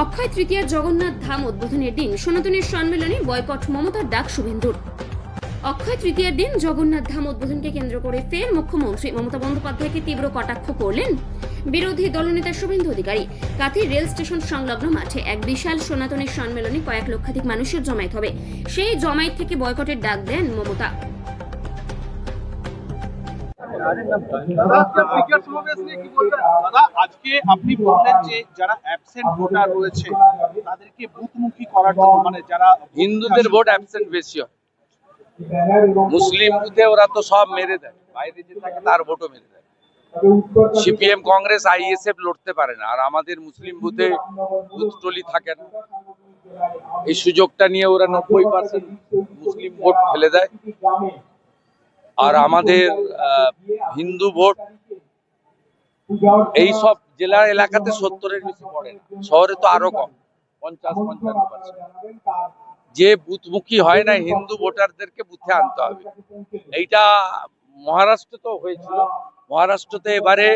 অক্ষয় তৃতীয়ার জগন্নাথ ধাম উদ্বোধনের দিন সনাতনের সম্মেলনে বয়কট মমতার ডাক শুভেন্দুর। অক্ষয় তৃতীয়ার দিন জগন্নাথ ধাম উদ্বোধনকে কেন্দ্র করে ফের মুখ্যমন্ত্রী মমতা বন্দ্যোপাধ্যায়কে তীব্র কটাক্ষ করলেন বিরোধী দলনেতা শুভেন্দু অধিকারী। কাঁথি রেল স্টেশন সংলগ্ন মাঠে এক বিশাল সনাতনের সম্মেলনে কয়েক লক্ষাধিক মানুষের জমায়েত হবে। সেই জমায়েত থেকে বয়কটের ডাক দেন মমতা। আজকে আপনি বললেন যে যারা অ্যাবসেন্ট ভোটার রয়েছে তাদেরকে বুথমুখী করার জন্য, মানে যারা হিন্দুদের ভোট অ্যাবসেন্ট বেশি হয়, মুসলিম বুথে ওরা তো সব মেরে দেয়, বাইরে যে থাকে তার ভোটও মেরে দেয়। সিপিএম কংগ্রেস আইএসএফ লড়তে পারে না, আর আমাদের মুসলিম বুথে বুথ টলি থাকে না। এই সুযোগটা নিয়ে ওরা 90% মুসলিম ভোট ফেলে দেয়, আর আমাদের হিন্দু ভোট এই সব জেলা এলাকাতে 70-এর বেশি পড়ে না, শহরে তো আরো কম, 50-55%। যে বুথমুখী হয় না হিন্দু ভোটারদেরকে বুথে আনতে হবে। এইটা মহারাষ্ট্র তো হয়েছিল, মহারাষ্ট্রতে এবারে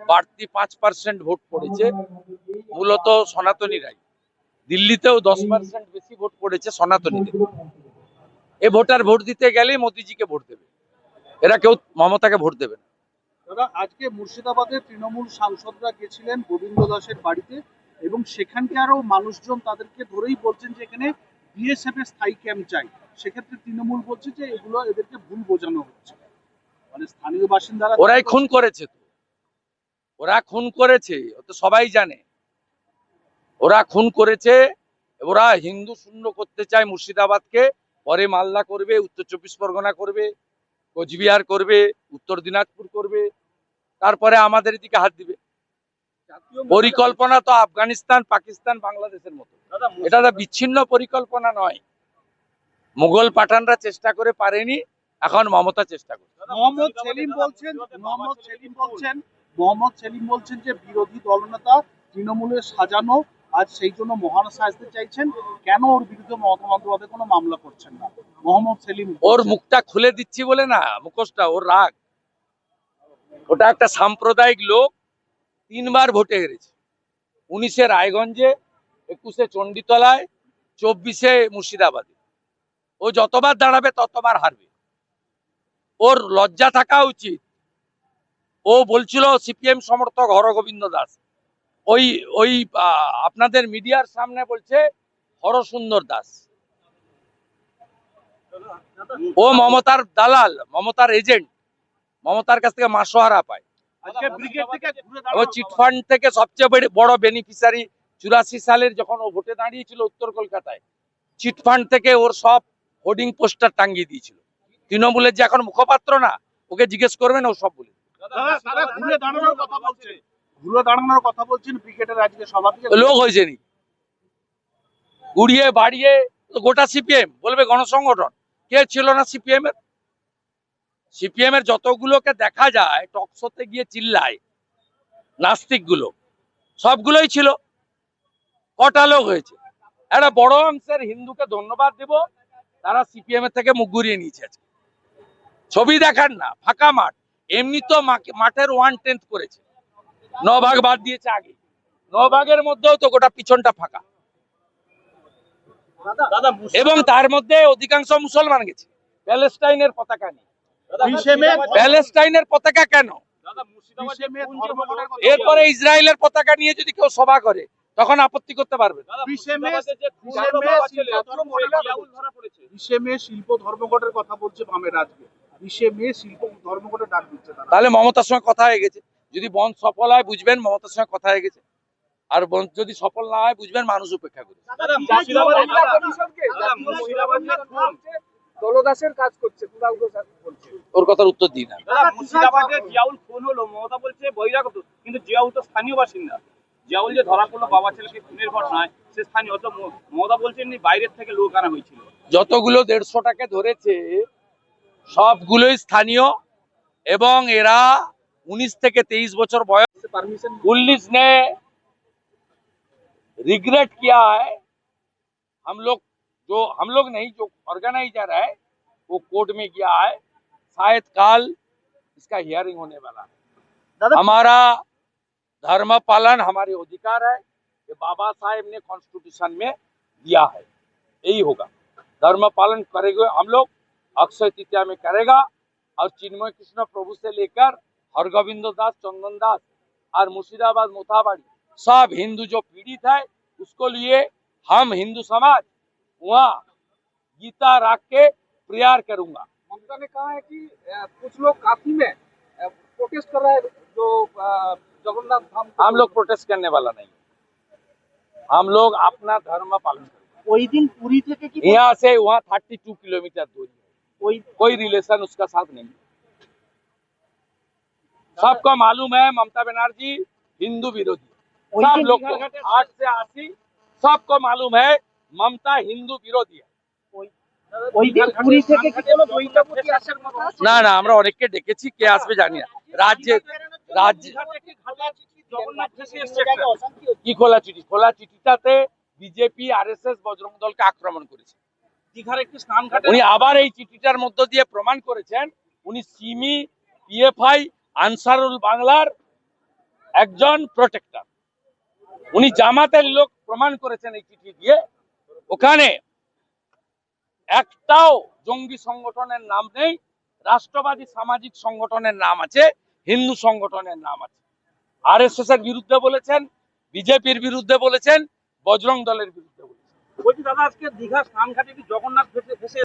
বাড়তি 5% ভোট পড়েছে মূলত সনাতনীরাই। দিল্লিতেও 10% বেশি ভোট পড়েছে সনাতনীদের। এ ভোটার ভোট দিতে গেলে মোদিজিকে ভোট দেবে, এরা কেউ মমতাকে ভোট দেবে না। দাদা, আজকে মুর্শিদাবাদে তৃণমূল সাংসদরা গেছিলেন গোবিন্দ দাসের বাড়িতে এবং সেখানকারও মানুষজন তাদেরকে ধরেই বলছেন যে এখানে বিএসএফ এর স্থায়ী ক্যাম্প চাই। সেক্ষেত্রে তৃণমূল বলছে যে এগুলো এদেরকে ভুল বোঝানো হচ্ছে, মানে স্থানীয় বাসিন্দারা ওরাই খুন করেছে, তো ওরা খুন করেছে, ও তো সবাই জানে ওরা খুন করেছে। ওরা হিন্দু শূন্য করতে চায় মুর্শিদাবাদকে, পরে মালদা করবে, উত্তর 24 পরগনা করবে, কোচবিহার করবে, উত্তর দিনাজপুর করবে, তারপরে আমাদের দিকে হাত দিবে। পরিকল্পনা তো আফগানিস্তান, পাকিস্তান, বাংলাদেশের মতো, এটা তো বিচ্ছিন্ন পরিকল্পনা নয়। মুঘল পাঠানরা চেষ্টা করে পারেনি, এখন মমতা চেষ্টা করছে। মোহাম্মদ সেলিম বলছেন যে বিরোধী দলনেতা তৃণমূলের সাজানো, আজ সেই জন্য মহান সাজতে চাইছেন, কেন ওর বিরুদ্ধে মমতা বন্দ্যোপাধ্যায় কোনো মামলা করছেন না। মোহাম্মদ সেলিম ওর মুখটা খুলে দিচ্ছি বলে না, মুখোশটা ওর রাগ। ওটা একটা সাম্প্রদায়িক লোক, 3বার ভোটে হেরেছে। 19-এ রায়গঞ্জে, 21-এ চণ্ডীতলায়, 24-এ মুর্শিদাবাদে। ও যতবার দাঁড়াবে ততবার হারবে। ওর লজ্জা থাকা উচিত। ও বলছিল সিপিএম সমর্থক হরগোবিন্দ দাস, ওই ওই আপনাদের মিডিয়ার সামনে বলছে হরসুন্দর দাস। ও মমতার দালাল, মমতার এজেন্ট, মমতার কাছ থেকে মাসোহারা পায়। ও চিটফান্ড থেকে সবচেয়ে বড় বেনিফিশিয়ারি। 84 সালের যখন ও ভোটে দাঁড়িয়েছিল উত্তর কলকাতায়, চিটফান্ড থেকে ওর সব হোর্ডিং পোস্টার টাঙ্গিয়ে দিয়েছিল। তৃণমূলের যে এখন মুখপাত্র না, ওকে জিজ্ঞেস করবেন, ও সব বলে। লোক হয়েছে নি গুড়িয়ে বাড়িয়ে, গোটা সিপিএম বলবে গণসংগঠন। কে ছিল না সিপিএম এর? সিপিএম এর যতগুলোকে দেখা যায় টকশোতে গিয়ে চিল্লায়, নাস্তিক গুলো সবগুলোই ছিল। কটা লোক হয়েছে? একটা বড় অংশের হিন্দুকে ধন্যবাদ দেব, তারা সিপিএম এর থেকে মুখ ঘুরিয়ে নিয়েছে। ছবি দেখান না, ফাঁকা মাঠ। এমনি তো মাঠের 1/10 করেছে, 9 ভাগ বাদ দিয়েছে আগে। 9 ভাগের মধ্যেও তো গোটা পিছনটা ফাঁকা, এবং তার মধ্যে অধিকাংশ মুসলমান গেছে প্যালেস্টাইনের পতাকা নিয়ে। প্যালেস্টাইনের পতাকা কেন? এরপরে ইসরায়েলের পতাকা নিয়ে যদি কেউ সভা করে তখন আপত্তি করতে পারবে। শিল্প ধর্মঘটের কথা বলছে বামের, আজকে শিল্প ধর্মঘটের ডাক দিচ্ছে। তাহলে মমতার সঙ্গে কথা হয়ে গেছে। যদি বন্ধ সফল হয় বুঝবেন মমতার সঙ্গে কথা হয়ে গেছে, আর বন্ধ যদি সফল না হয় বুঝবেন মানুষ উপেক্ষা করে। ওর কথার উত্তর দিই না। মুর্শিদাবাদে জিয়াউল খুন হলো, মমতা বলছে বহিরাগত, কিন্তু জিয়াউল তো স্থানীয় বাসিন্দা। জিয়াউল যে ধরা পড়লো বাবা ছেলেকে খুনের ঘটনায়, সে স্থানীয়। মমতা বলছেন বাইরের থেকে লোক আনা হয়েছিল। যতগুলো 150টাকে ধরেছে সবগুলোই স্থানীয়, এবং এরা 19 থেকে 23 বছর বয়স। पुलिस ने रिग्रेट किया है। हम लोग नहीं, जो ऑर्गेनाइजर है वो कोर्ट में गया है, शायद काल इसका हियरिंग होने वाला है। हमारा धर्म पालन हमारे अधिकार है, ये बाबा साहेब ने कॉन्स्टिट्यूशन में दिया है, यही होगा। धर्म पालन करेंगे हम लोग, अक्षय तृतीया में करेगा। और चिन्मय कृष्ण प्रभु से लेकर हरगोविंद दास, चंदन दास और मुर्शिदाबाद मोथाबाड़ी सब हिंदू जो पीड़ित है उसको लिए हम हिंदू समाज वहाँ गीता रख के प्रेयर करूंगा। ममता ने कहा है कि कुछ लोग काफी में प्रोटेस्ट कर रहे हैं जो जगन्नाथ धाम को- हम लोग प्रोटेस्ट करने वाला नहीं, हम लोग अपना धर्म पालन करेंगे। ওই দিন পুরী থেকে কি यहाँ से वहाँ 32 किलोमीटर दूरी है, ওই कोई रिलेशन उसका साथ नहीं है। सबको मालूम है ममता बनर्जी हिंदू विरोधी है। वही सब तो लोग को दीघा- 8 से 80 सबको मालूम है ममता हिंदू विरोधी है। ওই দিন পুরী থেকে কি কোনো বৈঠকপতি আসার কথা আছে? না না আমরা অনেককে ডেকেছি, কে আসবে জানি না। রাজ্যে জগন্নাথ ভেসে এসছে একটা। কি খোলা চিঠি? খোলা চিঠিটাতে বিজেপি আরএসএস বজরং দলকে আক্রমণ করেছে। দীঘার একটি স্নান ঘাটে উনি আবার এই চিঠিটার মধ্য দিয়ে প্রমাণ করেছেন উনি সিমি, পিএফআই, আনসারুল বাংলার একজন প্রোটেক্টর। উনি জামাতের লোক প্রমাণ করেছেন এই চিঠি দিয়ে। ওখানে একটাও জঙ্গি সংগঠনের নাম নেই, রাষ্ট্রবাদী সামাজিক সংগঠনের নাম আছে, হিন্দু সংগঠনের নাম আছে। আরএসএস এর বিরুদ্ধে বলেছেন, বিজেপির বিরুদ্ধে বলেছেন, বজরং দলের বিরুদ্ধে বলেছেন। বলছি দাদা, আজকে দীঘা স্নান ঘাটে কি জগন্নাথ ভেসে